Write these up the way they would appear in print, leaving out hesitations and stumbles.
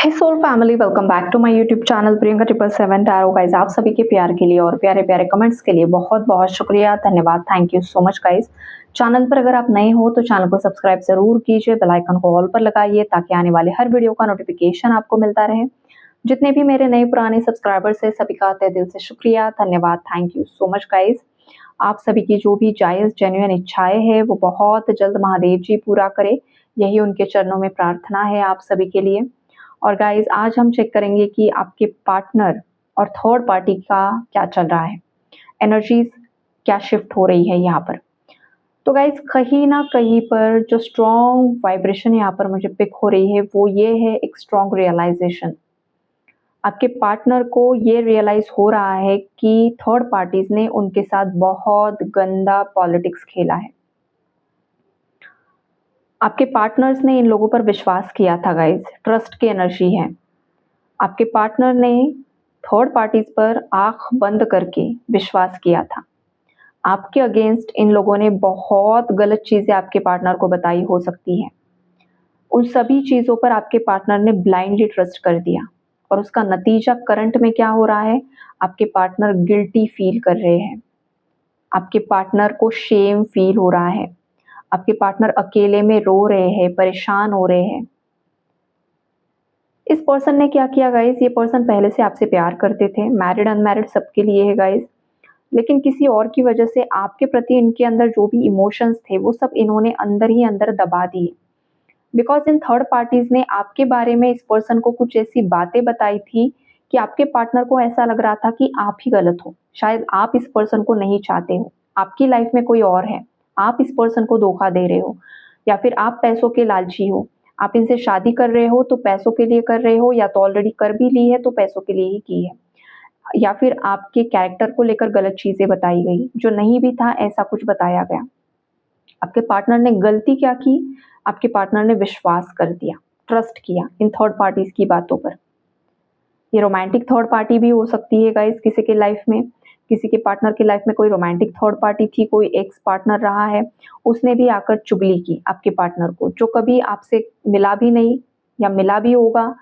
Hey soul family, welcome back to my YouTube channel Priyanka 777 tarot. Guys, आप सभी के प्यार के लिए और प्यारे प्यारे कमेंट्स के लिए बहुत बहुत शुक्रिया, धन्यवाद, thank you so much guys. Channel पर अगर आप नए हो तो चैनल को सब्सक्राइब जरूर कीजिए, बेल आइकन को ऑल पर लगाइए ताकि आने वाले हर वीडियो का नोटिफिकेशन आपको मिलता रहे। जितने भी मेरे नए पुराने सब्सक्राइबर्स है सभी का तहे दिल से शुक्रिया, धन्यवाद, thank you so much guys. आप सभी की जो भी जायज़ जेन्युइन इच्छाएं हैं वो बहुत जल्द महादेव जी पूरा करे, यही उनके चरणों में प्रार्थना है आप सभी के लिए। और गाइज, आज हम चेक करेंगे कि आपके पार्टनर और थर्ड पार्टी का क्या चल रहा है, एनर्जीज क्या शिफ्ट हो रही है यहाँ पर। तो गाइज, कहीं ना कहीं पर जो स्ट्रॉन्ग वाइब्रेशन यहाँ पर मुझे पिक हो रही है वो ये है, एक स्ट्रॉन्ग रियलाइजेशन। आपके पार्टनर को ये रियलाइज हो रहा है कि थर्ड पार्टीज ने उनके साथ बहुत गंदा पॉलिटिक्स खेला है। आपके पार्टनर्स ने इन लोगों पर विश्वास किया था गाइज, ट्रस्ट की एनर्जी है। आपके पार्टनर ने थर्ड पार्टीज पर आंख बंद करके विश्वास किया था। आपके अगेंस्ट इन लोगों ने बहुत गलत चीजें आपके पार्टनर को बताई हो सकती हैं। उन सभी चीजों पर आपके पार्टनर ने ब्लाइंडली ट्रस्ट कर दिया और उसका नतीजा करंट में क्या हो रहा है, आपके पार्टनर गिल्टी फील कर रहे हैं। आपके पार्टनर को शेम फील हो रहा है। आपके पार्टनर अकेले में रो रहे हैं, परेशान हो रहे हैं। इस पर्सन ने क्या किया गाइस, ये पर्सन पहले से आपसे प्यार करते थे, मैरिड अनमैरिड सबके लिए है गाइस, लेकिन किसी और की वजह से आपके प्रति इनके अंदर जो भी इमोशंस थे वो सब इन्होंने अंदर ही अंदर दबा दिए। बिकॉज इन थर्ड पार्टीज ने आपके बारे में इस पर्सन को कुछ ऐसी बातें बताई थी कि आपके पार्टनर को ऐसा लग रहा था कि आप ही गलत हो, शायद आप इस पर्सन को नहीं चाहते हो, आपकी लाइफ में कोई और है, आप इस पर्सन को धोखा दे रहे हो, या फिर आप पैसों के लालची हो, आप इनसे शादी कर रहे हो तो पैसों के लिए कर रहे हो, या तो ऑलरेडी कर भी ली है तो पैसों के लिए ही की है, या फिर आपके कैरेक्टर को लेकर गलत चीजें बताई गई, जो नहीं भी था ऐसा कुछ बताया गया। आपके पार्टनर ने गलती क्या की, आपके पार्टनर ने विश्वास कर दिया, ट्रस्ट किया इन थर्ड पार्टीज की बातों पर। ये रोमांटिक थर्ड पार्टी भी हो सकती है गाइस, किसी के लाइफ में, किसी के पार्टनर की लाइफ में कोई रोमांटिक थर्ड पार्टी थी, कोई एक्स पार्टनर रहा है, उसने भी आकर चुगली की आपके पार्टनर को, जो कभी आपसे मिला भी नहीं या मिला भी होगा,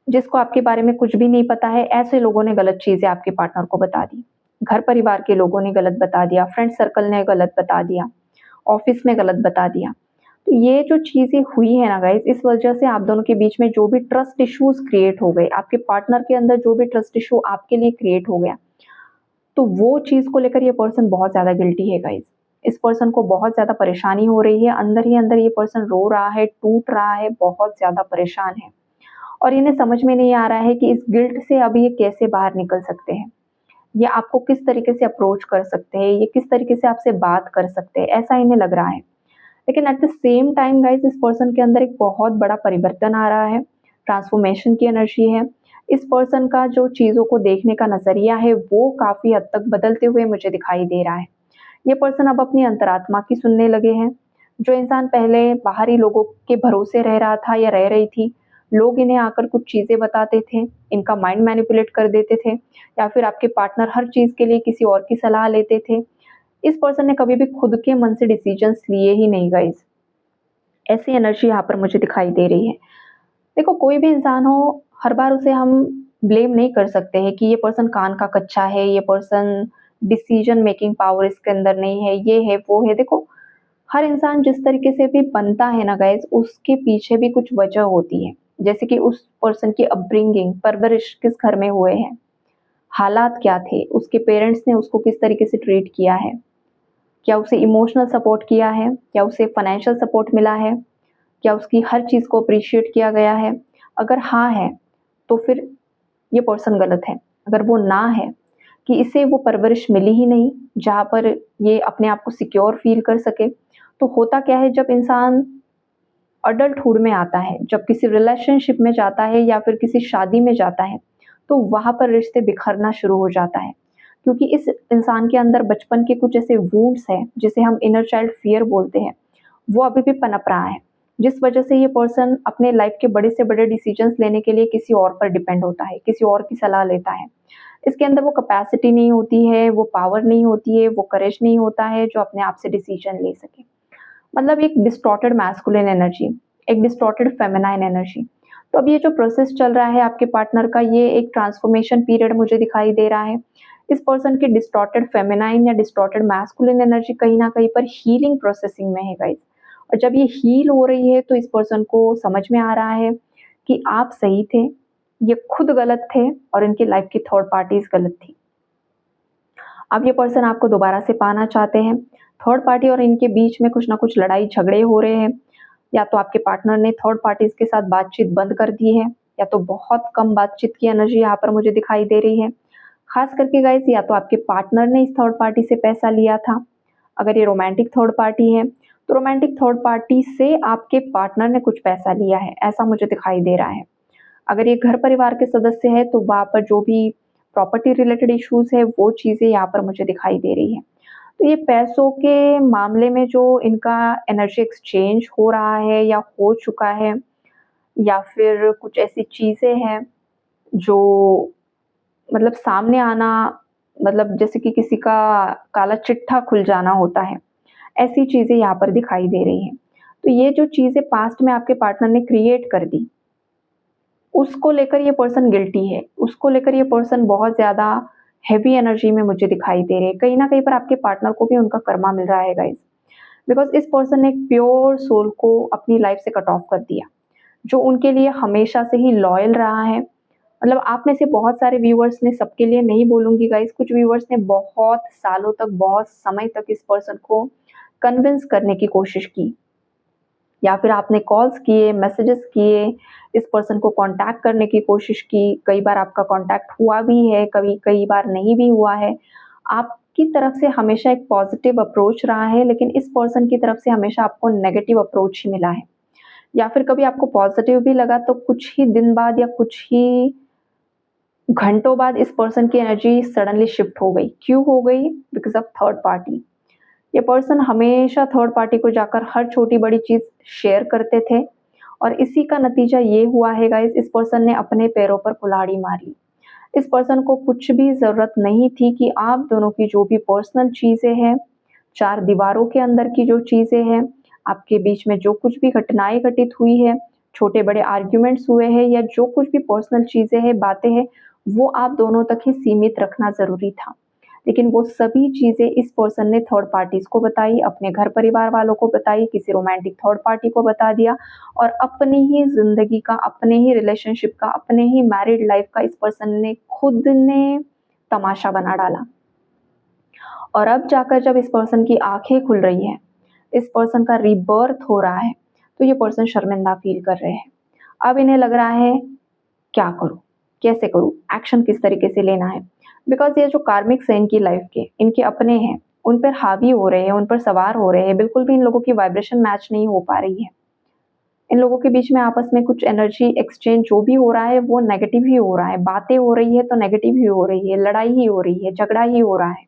जिसको आपके बारे में कुछ भी नहीं पता है। ऐसे लोगों ने गलत चीजें आपके पार्टनर को बता दी, घर परिवार के लोगों ने गलत बता दिया, फ्रेंड सर्कल ने गलत बता दिया, ऑफिस में गलत बता दिया। तो ये जो चीजें हुई है ना गाइस, इस वजह से आप दोनों के बीच में जो भी ट्रस्ट इश्यूज क्रिएट हो गए, आपके पार्टनर के अंदर जो भी ट्रस्ट इशू आपके लिए क्रिएट हो गया, तो वो चीज को लेकर ये पर्सन बहुत ज्यादा गिल्टी है गाइस। इस पर्सन को बहुत ज्यादा परेशानी हो रही है, अंदर ही अंदर ये पर्सन रो रहा है, टूट रहा है, बहुत ज्यादा परेशान है, और इन्हें समझ में नहीं आ रहा है कि इस गिल्ट से अब ये कैसे बाहर निकल सकते हैं, ये आपको किस तरीके से अप्रोच कर सकते हैं, ये किस तरीके से आपसे बात कर सकते हैं, ऐसा इन्हें लग रहा है। लेकिन at the same time guys, इस पर्सन के अंदर एक बहुत बड़ा परिवर्तन आ रहा है, ट्रांसफॉर्मेशन की एनर्जी है। इस पर्सन का जो चीज़ों को देखने का नज़रिया है वो काफ़ी हद तक बदलते हुए मुझे दिखाई दे रहा है। ये पर्सन अब अपनी अंतरात्मा की सुनने लगे हैं। जो इंसान पहले बाहरी लोगों के भरोसे रह रहा था या रह रही थी, लोग इन्हें आकर कुछ चीज़ें बताते थे, इनका माइंड मैनिपुलेट कर देते थे, या फिर आपके पार्टनर हर चीज़ के लिए किसी और की सलाह लेते थे, इस पर्सन ने कभी भी खुद के मन से डिसीजंस लिए ही नहीं गाइस। ऐसी एनर्जी यहाँ पर मुझे दिखाई दे रही है। देखो, कोई भी इंसान हो, हर बार उसे हम ब्लेम नहीं कर सकते हैं कि ये पर्सन कान का कच्चा है, ये पर्सन डिसीजन मेकिंग पावर इसके अंदर नहीं है, ये है वो है। देखो, हर इंसान जिस तरीके से भी बनता है ना गाइस, उसके पीछे भी कुछ वजह होती है। जैसे कि उस पर्सन की अपब्रिंगिंग, परवरिश किस घर में हुए हैं, हालात क्या थे, उसके पेरेंट्स ने उसको किस तरीके से ट्रीट किया है, क्या उसे इमोशनल सपोर्ट किया है, क्या उसे फाइनेंशियल सपोर्ट मिला है, क्या उसकी हर चीज़ को अप्रिशिएट किया गया है। अगर हाँ है तो फिर ये पर्सन गलत है। अगर वो ना है कि इसे वो परवरिश मिली ही नहीं जहाँ पर ये अपने आप को सिक्योर फील कर सके, तो होता क्या है, जब इंसान अडल्टहुड में आता है, जब किसी रिलेशनशिप में जाता है या फिर किसी शादी में जाता है, तो वहाँ पर रिश्ते बिखरना शुरू हो जाता है, क्योंकि इस इंसान के अंदर बचपन के कुछ ऐसे वूंड्स हैं जिसे हम इनर चाइल्ड फियर बोलते हैं, वो अभी भी पनप रहा है, जिस वजह से ये पर्सन अपने लाइफ के बड़े से बड़े डिसीजंस लेने के लिए किसी और पर डिपेंड होता है, किसी और की सलाह लेता है। इसके अंदर वो कैपेसिटी नहीं होती है, वो पावर नहीं होती है, वो करेज नहीं होता है जो अपने आप से डिसीजन ले सके। मतलब एक डिस्टॉर्टेड मैस्कुलिन एनर्जी, एक डिस्टॉर्टेड फेमिनाइन एनर्जी। तो अब ये जो प्रोसेस चल रहा है आपके पार्टनर का, ये एक ट्रांसफॉर्मेशन पीरियड मुझे दिखाई दे रहा है। इस पर्सन की डिस्टॉर्टेड फेमिनाइन या डिस्टॉर्टेड मैस्कुलिन एनर्जी कहीं न कहीं पर हीलिंग प्रोसेसिंग में है गाइस। और जब ये हील हो रही है तो इस पर्सन को समझ में आ रहा है कि आप सही थे, ये खुद गलत थे और इनकी लाइफ की थर्ड पार्टीज़ गलत थी। अब ये पर्सन आपको दोबारा से पाना चाहते हैं। थर्ड पार्टी और इनके बीच में कुछ ना कुछ लड़ाई झगड़े हो रहे हैं। या तो आपके पार्टनर ने थर्ड पार्टीज़ के साथ बातचीत बंद कर दी है, या तो बहुत कम बातचीत की एनर्जी यहाँ पर मुझे दिखाई दे रही है। ख़ास करके गाइस, या तो आपके पार्टनर ने इस थर्ड पार्टी से पैसा लिया था। अगर ये रोमांटिक थर्ड पार्टी है, तो रोमांटिक थर्ड पार्टी से आपके पार्टनर ने कुछ पैसा लिया है, ऐसा मुझे दिखाई दे रहा है। अगर ये घर परिवार के सदस्य है, तो वहाँ पर जो भी प्रॉपर्टी रिलेटेड इश्यूज़ है, वो चीज़ें यहाँ पर मुझे दिखाई दे रही है। तो ये पैसों के मामले में जो इनका एनर्जी एक्सचेंज हो रहा है या हो चुका है, या फिर कुछ ऐसी चीज़ें हैं जो मतलब सामने आना, मतलब जैसे कि किसी का काला चिट्ठा खुल जाना होता है, ऐसी चीज़ें यहाँ पर दिखाई दे रही हैं। तो ये जो चीज़ें पास्ट में आपके पार्टनर ने क्रिएट कर दी, उसको लेकर ये पर्सन गिल्टी है, उसको लेकर ये पर्सन बहुत ज़्यादा हेवी एनर्जी में मुझे दिखाई दे रहे हैं। कहीं न कहीं पर आपके पार्टनर को भी उनका कर्मा मिल रहा है गाइज़। बिकॉज़ इस पर्सन ने एक प्योर सोल को अपनी लाइफ़ से कट ऑफ कर दिया, जो उनके लिए हमेशा से ही लॉयल रहा है। मतलब आप में से बहुत सारे व्यूअर्स ने, सबके लिए नहीं बोलूँगी गाइज़, कुछ व्यूअर्स ने बहुत सालों तक, बहुत समय तक इस पर्सन को कन्विंस करने की कोशिश की। या फिर आपने कॉल्स किए, मैसेजेस किए, इस पर्सन को कॉन्टैक्ट करने की कोशिश की, कई बार आपका कॉन्टैक्ट हुआ भी है, कई बार नहीं भी हुआ है। आपकी तरफ से हमेशा एक पॉज़िटिव अप्रोच रहा है, लेकिन इस पर्सन की तरफ से हमेशा आपको नेगेटिव अप्रोच ही मिला है। या फिर कभी आपको पॉज़िटिव भी लगा तो कुछ ही दिन बाद या कुछ ही घंटों बाद इस पर्सन की एनर्जी सडनली शिफ्ट हो गई। क्यों हो गई? Because of third party. ये पर्सन हमेशा थर्ड पार्टी को जाकर हर छोटी-बड़ी चीज़ शेयर करते थे और इसी का नतीजा ये हुआ है गाइज़, इस पर्सन ने अपने पैरों पर कुल्हाड़ी मार ली। इस पर्सन को कुछ भी ज़रूरत नहीं थी कि आप दोनों की जो भी पर्सनल चीज़ें हैं, 4 दीवारों के अंदर की जो चीज़ें हैं, आपके बीच में जो कुछ भी घटनाएँ घटित हुई हैं, छोटे-बड़े आर्ग्यूमेंट्स हुए हैं या जो कुछ भी पर्सनल चीज़ें हैं, बातें हैं, वो आप दोनों तक ही सीमित रखना ज़रूरी था। लेकिन वो सभी चीज़ें इस पर्सन ने थर्ड पार्टीज़ को बताई, अपने घर परिवार वालों को बताई, किसी रोमांटिक थर्ड पार्टी को बता दिया और अपनी ही ज़िंदगी का, अपने ही रिलेशनशिप का, अपने ही मैरिड लाइफ़ का इस पर्सन ने खुद ने तमाशा बना डाला। और अब जाकर जब इस पर्सन की आँखें खुल रही हैं, इस पर्सन का रीबर्थ हो रहा है, तो ये पर्सन शर्मिंदा फ़ील कर रहे हैं। अब इन्हें लग रहा है, क्या करूँ? कैसे करूँ? एक्शन किस तरीके से लेना है? बिकॉज़ ये जो कार्मिक्स हैं इनकी लाइफ़ के, इनके अपने हैं, उन पर हावी हो रहे हैं, उन पर सवार हो रहे हैं, बिल्कुल भी इन लोगों की वाइब्रेशन मैच नहीं हो पा रही है। इन लोगों के बीच में आपस में कुछ एनर्जी एक्सचेंज जो भी हो रहा है, वो नेगेटिव ही हो रहा है। बातें हो रही है तो नेगेटिव ही हो रही है, लड़ाई ही हो रही है, झगड़ा ही हो रहा है।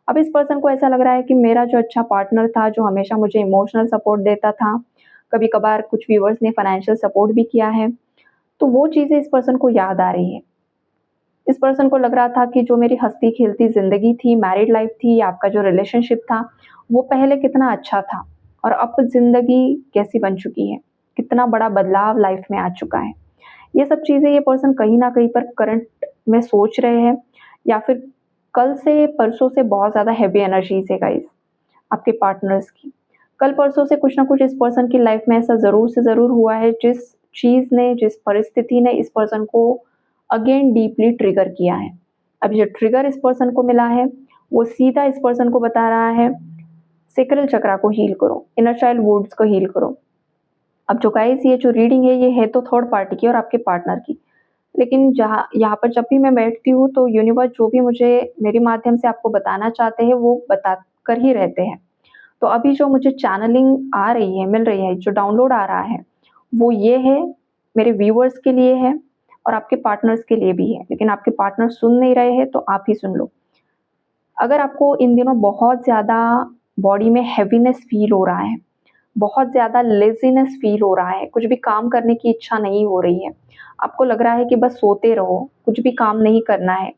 अब इस पर्सन को ऐसा लग रहा है कि मेरा जो अच्छा पार्टनर था, जो हमेशा मुझे इमोशनल सपोर्ट देता था, कभी-कभार कुछ व्यूअर्स ने फाइनेंशियल सपोर्ट भी किया है, तो वो चीज़ें इस पर्सन को याद आ रही है। इस पर्सन को लग रहा था कि जो मेरी हँसती-खेलती ज़िंदगी थी, मैरिड लाइफ़ थी, आपका जो रिलेशनशिप था, वो पहले कितना अच्छा था और अब ज़िंदगी कैसी बन चुकी है, कितना बड़ा बदलाव लाइफ़ में आ चुका है। ये सब चीज़ें ये पर्सन कहीं न कहीं पर करंट में सोच रहे हैं या फिर कल से परसों से बहुत ज़्यादा हेवी एनर्जीज़ है गाइज़, आपके पार्टनर्स की। कल-परसों से कुछ न कुछ इस पर्सन की लाइफ़ में ऐसा ज़रूर से ज़रूर हुआ है, जिस चीज़ ने, जिस परिस्थिति ने इस पर्सन को अगेन डीपली ट्रिगर किया है। अब जो ट्रिगर इस पर्सन को मिला है, वो सीधा इस पर्सन को बता रहा है, सैक्रल चक्रा को हील करो, इनर चाइल्ड वुड्स को हील करो। अब जो गाइस, ये जो रीडिंग है, ये है तो थर्ड पार्टी की और आपके पार्टनर की। लेकिन जहाँ यहाँ पर जब भी मैं बैठती हूँ, तो यूनिवर्स जो भी मुझे मेरे माध्यम से आपको बताना चाहते हैं, वो बता कर ही रहते हैं। तो अभी जो मुझे चैनलिंग आ रही है, मिल रही है, जो डाउनलोड आ रहा है, वो ये है, मेरे व्यूअर्स के लिए है और आपके पार्टनर्स के लिए भी है। लेकिन आपके पार्टनर सुन नहीं रहे हैं, तो आप ही सुन लो। अगर आपको इन दिनों बहुत ज़्यादा बॉडी में हेवीनेस फ़ील हो रहा है, बहुत ज़्यादा लेज़ीनेस फ़ील हो रहा है, कुछ भी काम करने की इच्छा नहीं हो रही है, आपको लग रहा है कि बस सोते रहो, कुछ भी काम नहीं करना है,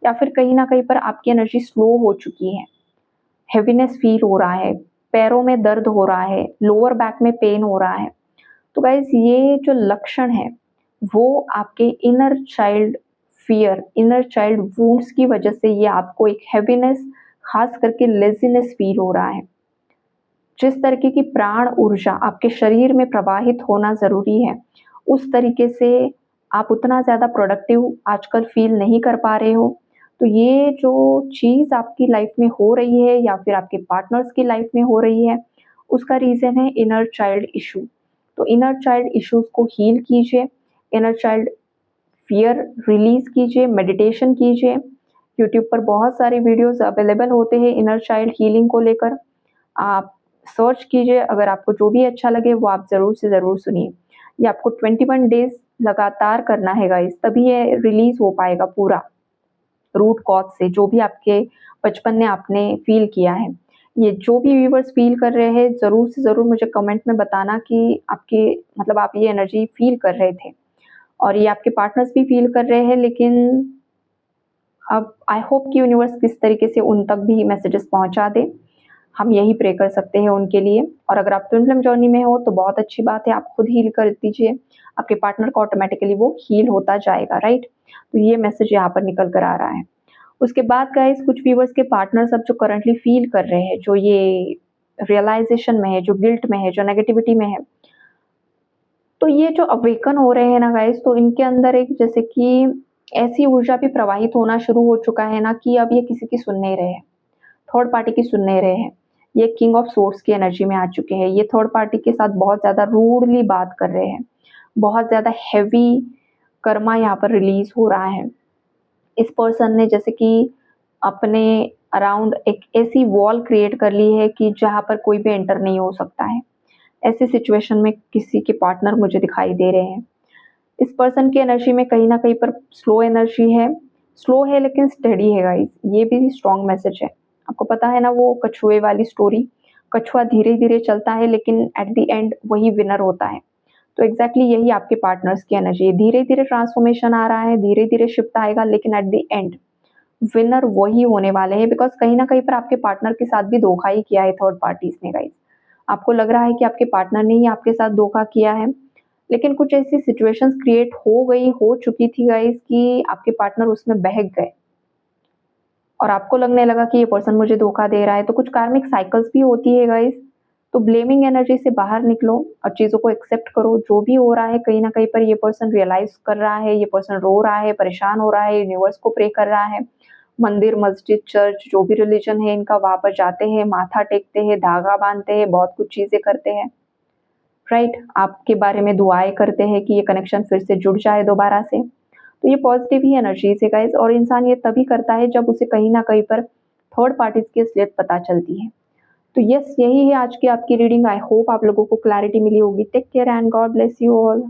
या फिर कहीं न कहीं पर आपकी एनर्जी स्लो हो चुकी है, हेवीनेस फ़ील हो रहा है, पैरों में दर्द हो रहा है, लोअर बैक में पेन हो रहा है, तो गाइज़, ये जो लक्षण है, वो आपके inner child fear, inner child wounds की वजह से ये आपको एक हैवीनेस, ख़ास करके लेज़ीनेस फ़ील हो रहा है। जिस तरीके की प्राण ऊर्जा आपके शरीर में प्रवाहित होना ज़रूरी है, उस तरीके से आप उतना ज़्यादा प्रोडक्टिव आजकल फ़ील नहीं कर पा रहे हो। तो ये जो चीज़ आपकी लाइफ़ में हो रही है या फिर आपके पार्टनर्स की लाइफ़ में हो रही है, उसका रीज़न है इनर चाइल्ड इश्यू। तो इनर चाइल्ड इश्यूज़ को हील कीजिए, इनर चाइल्ड फ़ियर रिलीज़ कीजिए, मेडिटेशन कीजिए। यूट्यूब पर बहुत सारे वीडियोज़ अवेलेबल होते हैं इनर चाइल्ड हीलिंग को लेकर। आप सर्च कीजिए, अगर आपको जो भी अच्छा लगे वो आप ज़रूर से ज़रूर सुनिए। ये आपको 21 डेज़ लगातार करना है गाइस, तभी ये रिलीज़ हो पाएगा पूरा, रूट कॉज़ से, जो भी आपके बचपन में आपने फ़ील किया है। ये जो भी व्यूअर्स फ़ील कर रहे हैं, ज़रूर से ज़रूर मुझे कमेंट में बताना कि आपकी मतलब आप ये एनर्जी फ़ील कर रहे थे और ये आपके पार्टनर्स भी फ़ील कर रहे हैं, लेकिन अब आई होप कि यूनिवर्स किस तरीके से उन तक भी मैसेजेस पहुँचा दे। हम यही प्रे कर सकते हैं उनके लिए। और अगर आप ट्विन फ्लेम जर्नी में हो तो बहुत अच्छी बात है, आप खुद हील कर दीजिए, आपके पार्टनर को ऑटोमैटिकली वो हील होता जाएगा, राइट? तो ये मैसेज यहाँ पर निकल कर आ रहा है। उसके बाद गाइस कुछ व्यूअर्स के पार्टनर्स अब जो करंटली फ़ील कर रहे हैं, जो ये रियलाइज़ेशन में है, जो गिल्ट में है, जो नेगेटिविटी में है, तो ये जो अवेकन हो रहे हैं ना गाइस, तो इनके अंदर एक जैसे कि ऐसी ऊर्जा भी प्रवाहित होना शुरू हो चुका है ना कि अब ये किसी की सुन नहीं रहे हैं, थर्ड पार्टी की सुन नहीं रहे हैं। ये किंग ऑफ सोर्ड्स की एनर्जी में आ चुके हैं। ये थर्ड पार्टी के साथ बहुत ज़्यादा रूडली बात कर रहे हैं। बहुत ज़्यादा हेवी कर्मा यहाँ पर रिलीज़ हो रहा है। इस पर्सन ने जैसे कि अपने अराउंड एक ऐसी वॉल क्रिएट कर ली है कि जहाँ पर कोई भी एंटर नहीं हो सकता है। ऐसी सिचुएशन में किसी के पार्टनर मुझे दिखाई दे रहे हैं। इस पर्सन की एनर्जी में कहीं न कहीं पर स्लो एनर्जी है। स्लो है लेकिन स्टेडी है गाइस, ये भी स्ट्रॉन्ग मैसेज है। आपको पता है ना वो कछुए वाली स्टोरी, कछुआ धीरे-धीरे चलता है लेकिन एट द एंड वही विनर होता है। तो एग्ज़ैक्टली यही आपके पार्टनर्स की एनर्जी है। धीरे-धीरे ट्रांसफॉर्मेशन आ रहा है, धीरे-धीरे शिफ्ट आएगा, लेकिन एट द एंड विनर वही होने वाले हैं, बिकॉज़ कहीं न कहीं पर आपके पार्टनर के साथ भी धोखा ही किया है थर्ड पार्टीज़ ने गाइस। आपको लग रहा है कि आपके पार्टनर ने ही आपके साथ धोखा किया है, लेकिन कुछ ऐसी सिचुएशंस क्रिएट हो चुकी थी गाइस कि आपके पार्टनर उसमें बहक गए और आपको लगने लगा कि ये पर्सन मुझे धोखा दे रहा है। तो कुछ कार्मिक साइकिल्स भी होती है गाइस, तो ब्लेमिंग एनर्जी से बाहर निकलो और चीज़ों को एक्सेप्ट करो। जो भी हो रहा है कहीं न कहीं पर ये पर्सन रियलाइज़ कर रहा है, ये पर्सन रो रहा है, परेशान हो रहा है, यूनिवर्स को प्रे कर रहा है। मंदिर, मस्जिद, चर्च जो भी रिलिजन है इनका, वहाँ पर जाते हैं, माथा टेकते हैं, धागा बाँधते हैं, बहुत कुछ चीज़ें करते हैं, राइट? आपके बारे में दुआएँ करते हैं कि ये कनेक्शन फिर से जुड़ जाए दोबारा से। तो ये पॉज़िटिव ही एनर्जीज़ है गाइज़, और इंसान ये तभी करता है जब उसे कहीं न कहीं पर थर्ड पार्टीज़ की असलियत पता चलती है। तो यस, यही है आज की आपकी रीडिंग। आई होप आप लोगों को क्लैरिटी मिली होगी। Take care and god bless you all.